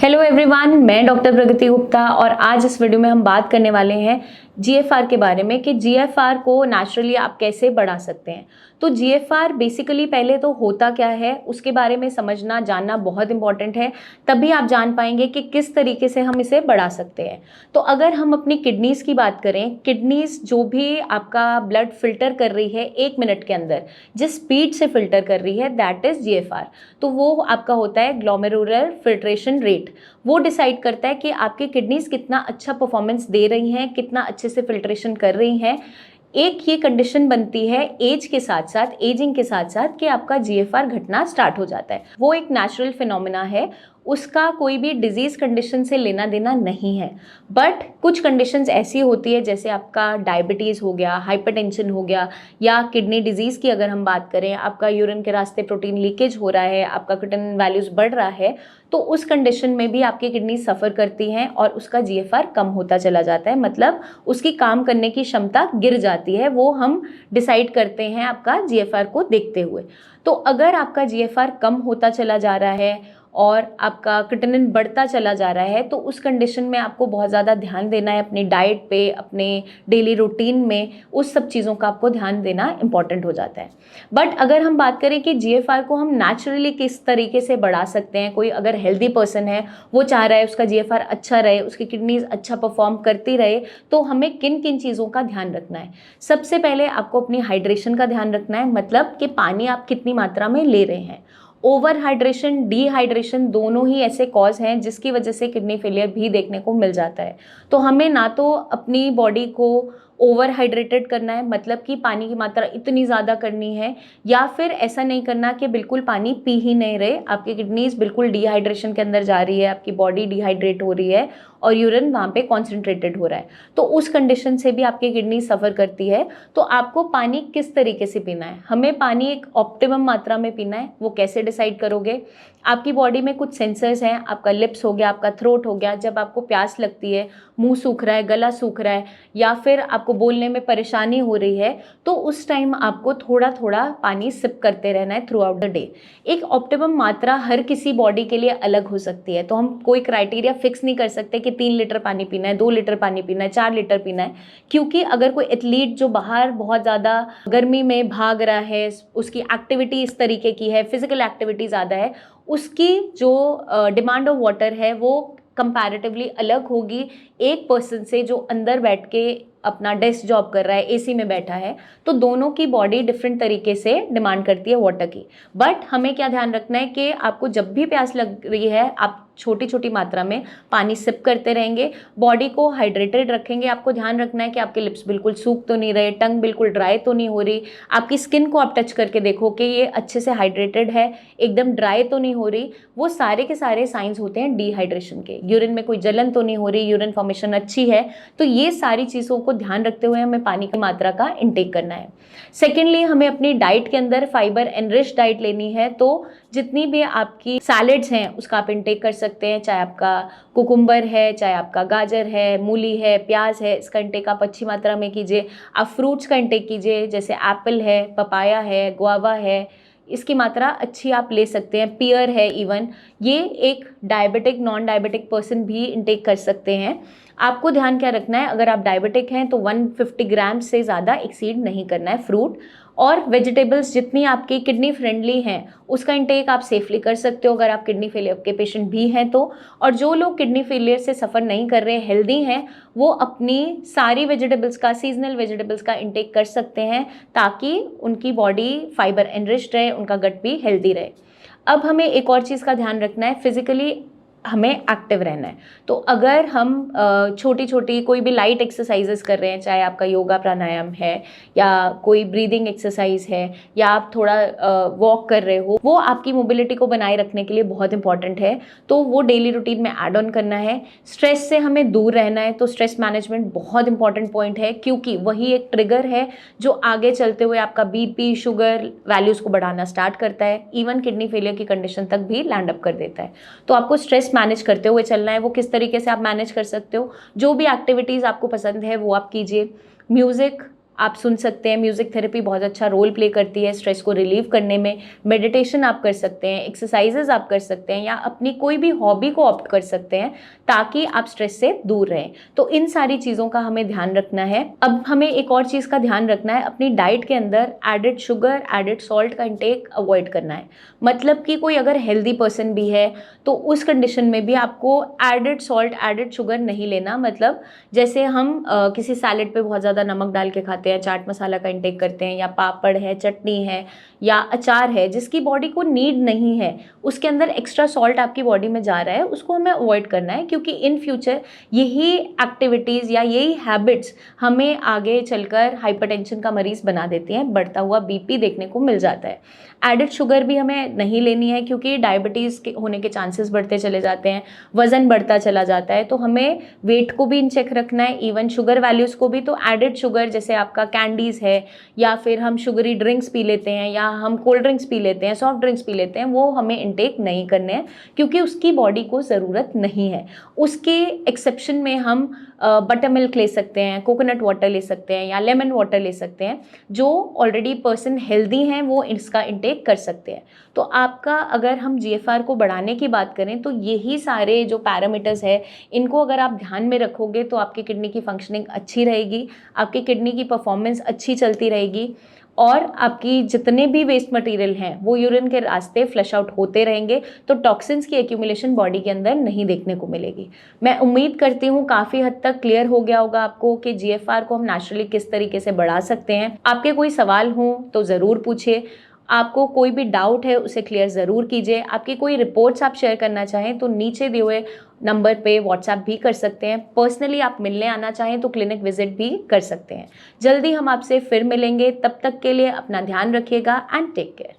Hello everyone, मैं doctor प्रगति गुप्ता और आज इस वीडियो में हम बात करने वाले हैं जीएफआर के बारे में कि जीएफआर को नेचुरली आप कैसे बढ़ा सकते हैं। तो जीएफआर बेसिकली पहले तो होता क्या है उसके बारे में समझना जानना बहुत इंपॉर्टेंट है, तभी आप जान पाएंगे कि किस तरीके से हम इसे बढ़ा सकते हैं। तो अगर हम अपनी किडनीज़ की बात करें, किडनीज़ जो भी आपका ब्लड फिल्टर कर रही है 1 मिनट के अंदर, जिस स्पीड से फिल्टर कर रही है दैट इज़ जीएफआर। तो वो आपका होता है ग्लोमेरुलर फिल्ट्रेशन रेट। वो डिसाइड करता है कि आपकी किडनीज कितना अच्छा परफॉर्मेंस दे रही हैं, कितना अच्छे से फिल्ट्रेशन कर रही हैं। एक ये कंडीशन बनती है एज के साथ साथ, एजिंग के साथ साथ, कि आपका जीएफआर घटना स्टार्ट हो जाता है। वो एक नेचुरल फिनोमिना है, उसका कोई भी डिजीज़ कंडीशन से लेना देना नहीं है। बट कुछ कंडीशंस ऐसी होती है जैसे आपका डायबिटीज़ हो गया, हाइपरटेंशन हो गया, या किडनी डिजीज़ की अगर हम बात करें, आपका यूरिन के रास्ते प्रोटीन लीकेज हो रहा है, आपका क्रिएटिनिन वैल्यूज़ बढ़ रहा है, तो उस कंडीशन में भी आपकी किडनी सफ़र करती हैं और उसका जीएफआर कम होता चला जाता है, मतलब उसकी काम करने की क्षमता गिर जाती है। वो हम डिसाइड करते हैं आपका जीएफआर को देखते हुए। तो अगर आपका जीएफआर कम होता चला जा रहा है और आपका क्रिएटिनिन बढ़ता चला जा रहा है, तो उस कंडीशन में आपको बहुत ज़्यादा ध्यान देना है अपनी डाइट पे, अपने डेली रूटीन में, उस सब चीज़ों का आपको ध्यान देना इंपॉर्टेंट हो जाता है। बट अगर हम बात करें कि जीएफआर को हम नेचुरली किस तरीके से बढ़ा सकते हैं, कोई अगर हेल्दी पर्सन है, वो चाह रहा है उसका जीएफआर अच्छा रहे, उसकी किडनीज अच्छा परफॉर्म करती रहे, तो हमें किन किन चीज़ों का ध्यान रखना है। सबसे पहले आपको अपनी हाइड्रेशन का ध्यान रखना है, मतलब कि पानी आप कितनी मात्रा में ले रहे हैं। ओवर हाइड्रेशन, डिहाइड्रेशन दोनों ही ऐसे कॉज हैं जिसकी वजह से किडनी फेलियर भी देखने को मिल जाता है। तो हमें ना तो अपनी बॉडी को ओवर हाइड्रेटेड करना है, मतलब कि पानी की मात्रा इतनी ज़्यादा करनी है, या फिर ऐसा नहीं करना कि बिल्कुल पानी पी ही नहीं रहे, आपकी किडनीज बिल्कुल डिहाइड्रेशन के अंदर जा रही है, आपकी बॉडी डिहाइड्रेट हो रही है और यूरिन वहाँ पे कॉन्सेंट्रेटेड हो रहा है, तो उस कंडीशन से भी आपकी किडनी सफ़र करती है। तो आपको पानी किस तरीके से पीना है, हमें पानी एक ऑप्टिमम मात्रा में पीना है। वो कैसे डिसाइड करोगे? आपकी बॉडी में कुछ सेंसर्स हैं, आपका लिप्स हो गया, आपका थ्रोट हो गया। जब आपको प्यास लगती है, मुंह सूख रहा है, गला सूख रहा है, या फिर आपको बोलने में परेशानी हो रही है, तो उस टाइम आपको थोड़ा थोड़ा पानी सिप करते रहना है थ्रू आउट द डे। एक ऑप्टिमम मात्रा हर किसी बॉडी के लिए अलग हो सकती है, तो हम कोई क्राइटेरिया फिक्स नहीं कर सकते कि 3 लीटर पानी पीना है, 2 लीटर पानी पीना है, 4 लीटर पीना है। क्योंकि अगर कोई एथलीट जो बाहर बहुत ज़्यादा गर्मी में भाग रहा है, उसकी एक्टिविटी इस तरीके की है, फिजिकल एक्टिविटी ज़्यादा है, उसकी जो डिमांड ऑफ वाटर है वो कंपैरेटिवली अलग होगी एक पर्सन से जो अंदर बैठ के अपना डेस्क जॉब कर रहा है, एसी में बैठा है। तो दोनों की बॉडी डिफरेंट तरीके से डिमांड करती है वाटर की। बट हमें क्या ध्यान रखना है कि आपको जब भी प्यास लग रही है, आप छोटी छोटी मात्रा में पानी सिप करते रहेंगे, बॉडी को हाइड्रेटेड रखेंगे। आपको ध्यान रखना है कि आपके लिप्स बिल्कुल सूख तो नहीं रहे, टंग बिल्कुल ड्राई तो नहीं हो रही, आपकी स्किन को आप टच करके देखो कि ये अच्छे से हाइड्रेटेड है, एकदम ड्राई तो नहीं हो रही। वो सारे के सारे साइंस होते हैं डिहाइड्रेशन के। यूरिन में कोई जलन तो नहीं हो रही, यूरिन फॉर्मेशन अच्छी है। तो ये सारी चीज़ों को ध्यान रखते हुए हमें पानी की मात्रा का इंटेक करना है। सेकेंडली, हमें अपनी डाइट के अंदर फाइबर एनरिच डाइट लेनी है। तो जितनी भी आपकी सैलेड्स हैं उसका आप इंटेक कर सकते हैं, चाहे आपका कुकुम्बर है, चाहे आपका गाजर है, मूली है, प्याज है, इसका इंटेक आप अच्छी मात्रा में कीजिए। आप फ्रूट्स का इंटेक कीजिए, जैसे एप्पल है, पपाया है, गुआवा है, इसकी मात्रा अच्छी आप ले सकते हैं। पियर है इवन, ये एक डायबिटिक नॉन डायबिटिक पर्सन भी इंटेक कर सकते हैं। आपको ध्यान क्या रखना है, अगर आप डायबिटिक हैं तो 150 ग्राम से ज़्यादा एक्सीड नहीं करना है। फ्रूट और वेजिटेबल्स जितनी आपकी किडनी फ्रेंडली हैं उसका इंटेक आप सेफली कर सकते हो अगर आप किडनी फेलियर के पेशेंट भी हैं तो। और जो लोग किडनी फेलियर से सफ़र नहीं कर रहे, हेल्दी हैं, वो अपनी सारी वेजिटेबल्स का, सीजनल वेजिटेबल्स का इंटेक कर सकते हैं ताकि उनकी बॉडी फाइबर एनरिच्ड रहे, उनका गट भी हेल्दी रहे। अब हमें एक और चीज़ का ध्यान रखना है, फिजिकली हमें एक्टिव रहना है। तो अगर हम छोटी छोटी कोई भी लाइट एक्सरसाइजेस कर रहे हैं, चाहे आपका योगा प्राणायाम है या कोई ब्रीदिंग एक्सरसाइज है, या आप थोड़ा वॉक कर रहे हो, वो आपकी मोबिलिटी को बनाए रखने के लिए बहुत इंपॉर्टेंट है। तो वो डेली रूटीन में ऐड ऑन करना है। स्ट्रेस से हमें दूर रहना है, तो स्ट्रेस मैनेजमेंट बहुत इंपॉर्टेंट पॉइंट है, क्योंकि वही एक ट्रिगर है जो आगे चलते हुए आपका बीपी, शुगर वैल्यूज़ को बढ़ाना स्टार्ट करता है, इवन किडनी फेलियर की कंडीशन तक भी लैंड अप कर देता है। तो आपको स्ट्रेस मैनेज करते हुए चलना है। वो किस तरीके से आप मैनेज कर सकते हो, जो भी एक्टिविटीज़ आपको पसंद है वो आप कीजिए। म्यूज़िक, आप सुन सकते हैं। म्यूज़िक थेरेपी बहुत अच्छा रोल प्ले करती है स्ट्रेस को रिलीव करने में। मेडिटेशन आप कर सकते हैं, एक्सरसाइजेज आप कर सकते हैं, या अपनी कोई भी हॉबी को ऑप्ट कर सकते हैं ताकि आप स्ट्रेस से दूर रहें। तो इन सारी चीज़ों का हमें ध्यान रखना है। अब हमें एक और चीज़ का ध्यान रखना है, अपनी डाइट के अंदर एडेड शुगर, एडेड सॉल्ट का इंटेक अवॉइड करना है। मतलब कि कोई अगर हेल्दी पर्सन भी है तो उस कंडीशन में भी आपको एडेड सॉल्ट, एडेड शुगर नहीं लेना। मतलब जैसे हम किसी सैलेड पे बहुत ज़्यादा नमक डाल के खाते हैं, चाट मसाला का इंटेक करते हैं, या पापड़ है, चटनी है, या अचार है जिसकी बॉडी को नीड नहीं है, उसके अंदर एक्स्ट्रा सॉल्ट आपकी बॉडी में जा रहा है, उसको हमें अवॉइड करना है। क्योंकि इन फ्यूचर यही एक्टिविटीज़ या यही हैबिट्स हमें आगे चलकर हाइपरटेंशन का मरीज बना देती हैं, बढ़ता हुआ बीपी देखने को मिल जाता है। एडेड शुगर भी हमें नहीं लेनी है क्योंकि डायबिटीज़ के होने के चांसेस बढ़ते चले जाते हैं, वज़न बढ़ता चला जाता है। तो हमें वेट को भी इन चेक रखना है, इवन शुगर वैल्यूज़ को भी। तो एडेड शुगर जैसे आपका कैंडीज़ है, या फिर हम शुगरी ड्रिंक्स पी लेते हैं, या हम कोल्ड ड्रिंक्स पी लेते हैं, सॉफ्ट ड्रिंक्स पी लेते हैं, वो हमें इंटेक नहीं करने हैं क्योंकि उसकी बॉडी को ज़रूरत नहीं है। उसके एक्सेप्शन में हम बटर मिल्क ले सकते हैं, कोकोनट वाटर ले सकते हैं, या लेमन वाटर ले सकते हैं। जो ऑलरेडी पर्सन हेल्दी हैं वो इसका इंटेक कर सकते हैं। तो आपका अगर हम GFR को बढ़ाने की बात करें तो यही सारे जो पैरामीटर्स है इनको अगर आप ध्यान में रखोगे तो आपकी किडनी की फंक्शनिंग अच्छी रहेगी, आपकी किडनी की परफॉर्मेंस अच्छी चलती रहेगी, और आपकी जितने भी वेस्ट मटेरियल हैं वो यूरिन के रास्ते फ्लश आउट होते रहेंगे। तो टॉक्सिन्स की एक्यूमुलेशन बॉडी के अंदर नहीं देखने को मिलेगी। मैं उम्मीद करती हूँ काफ़ी हद तक क्लियर हो गया होगा आपको कि GFR को हम नेचुरली किस तरीके से बढ़ा सकते हैं। आपके कोई सवाल हो तो ज़रूर पूछिए, आपको कोई भी डाउट है उसे क्लियर ज़रूर कीजिए। आपकी कोई रिपोर्ट्स आप शेयर करना चाहें तो नीचे दिए हुए नंबर पे व्हाट्सएप भी कर सकते हैं। पर्सनली आप मिलने आना चाहें तो क्लिनिक विजिट भी कर सकते हैं। जल्दी हम आपसे फिर मिलेंगे, तब तक के लिए अपना ध्यान रखिएगा एंड टेक केयर।